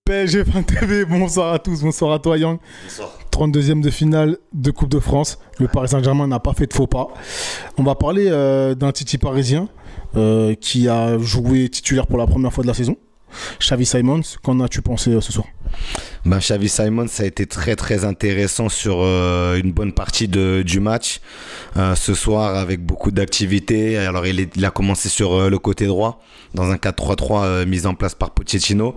PSG Fan TV, bonsoir à tous, bonsoir à toi Yang. Bonsoir. 32e de finale de Coupe de France. Le Paris Saint-Germain n'a pas fait de faux pas. On va parler d'un Titi parisien qui a joué titulaire pour la première fois de la saison. Xavi Simons, qu'en as-tu pensé ce soir? Xavi Simons, ça a été très intéressant sur une bonne partie du match ce soir avec beaucoup d'activité. Alors il a commencé sur le côté droit dans un 4-3-3 mis en place par Pochettino,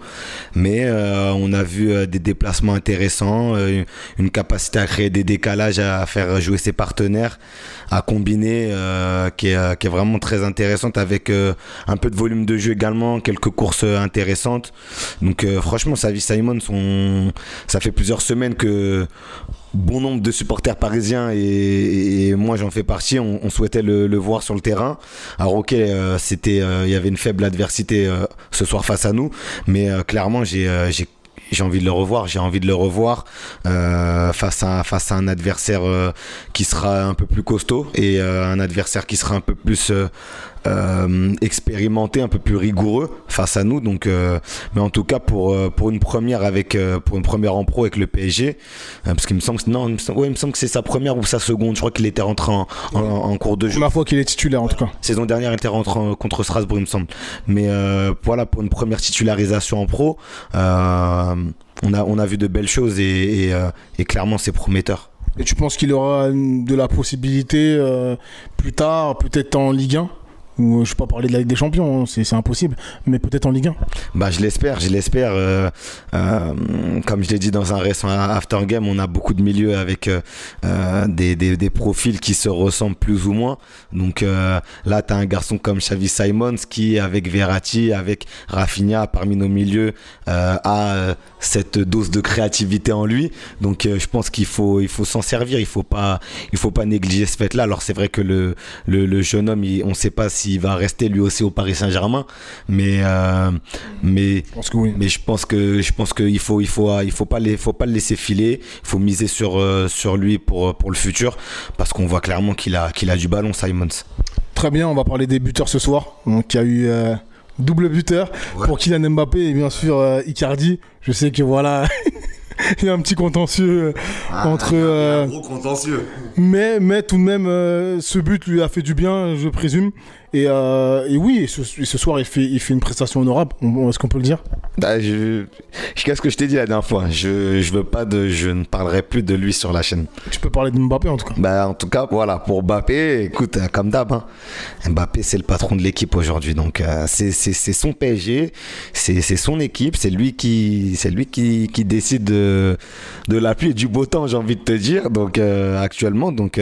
mais on a vu des déplacements intéressants, une capacité à créer des décalages, à faire jouer ses partenaires, à combiner qui est vraiment très intéressante avec un peu de volume de jeu également, quelques courses intéressantes. Donc franchement, Xavi Simons, ça fait plusieurs semaines que bon nombre de supporters parisiens et moi j'en fais partie, on souhaitait le voir sur le terrain. Alors ok, il y avait une faible adversité ce soir face à nous, mais clairement j'ai envie de le revoir, face à un adversaire qui sera un peu plus costaud et un adversaire qui sera un peu plus expérimenté, un peu plus rigoureux face à nous. Donc, mais en tout cas pour une première en pro avec le PSG, parce qu'il me semble que c'est sa première ou sa seconde. Je crois qu'il était rentré en cours de jeu. La fois qu'il est titulaire en tout cas. Saison dernière, il était rentré contre Strasbourg, il me semble. Mais voilà, pour une première titularisation en pro, on a vu de belles choses et clairement c'est prometteur. Et tu penses qu'il aura de la possibilité plus tard, peut-être en Ligue 1? Ou je ne vais pas parler de la Ligue des Champions, c'est impossible, mais peut-être en Ligue 1. Je l'espère. Comme je l'ai dit dans un récent After Game, on a beaucoup de milieux avec des profils qui se ressemblent plus ou moins. Donc là, tu as un garçon comme Xavi Simons qui, avec Verratti, avec Rafinha, parmi nos milieux, a cette dose de créativité en lui. Donc je pense qu'il faut s'en servir. Il faut pas négliger ce fait-là. Alors c'est vrai que le jeune homme, on ne sait pas s'il va rester lui aussi au Paris Saint-Germain, mais je pense que oui. Mais je pense qu'il faut pas le laisser filer. Il faut miser sur lui pour le futur, parce qu'on voit clairement qu'il a du ballon, Simons. Très bien, on va parler des buteurs ce soir. Donc il y a eu double buteur pour Kylian Mbappé et bien sûr Icardi. Je sais que voilà. Il y a un petit contentieux entre. Un gros contentieux. Mais tout de même, ce but lui a fait du bien, je présume. Et oui, ce soir, il fait une prestation honorable. Est-ce qu'on peut le dire? Qu'est-ce que je t'ai dit la dernière fois? Je ne parlerai plus de lui sur la chaîne. Tu peux parler de Mbappé en tout cas. En tout cas, voilà, pour Mbappé, écoute, comme d'hab, hein, Mbappé, c'est le patron de l'équipe aujourd'hui. Donc, c'est son PSG, c'est son équipe, c'est lui qui décide de la pluie et du beau temps, j'ai envie de te dire. Donc, actuellement, donc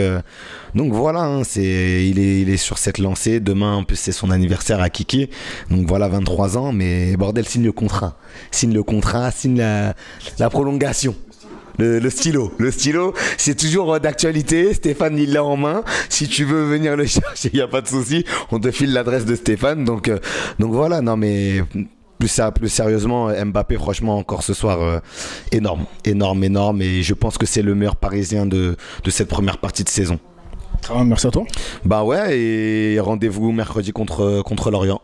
voilà, hein, il est sur cette lancée. Demain, en plus, c'est son anniversaire à Kiki. Donc voilà, 23 ans, mais bordel, signe le contrat, signe la prolongation. Le stylo, c'est toujours d'actualité. Stéphane, il l'a en main. Si tu veux venir le chercher, il n'y a pas de souci. On te file l'adresse de Stéphane. Donc voilà, non mais plus sérieusement, Mbappé, franchement, encore ce soir, énorme. Et je pense que c'est le meilleur Parisien de cette première partie de saison. Merci à toi. Et rendez-vous mercredi contre Lorient.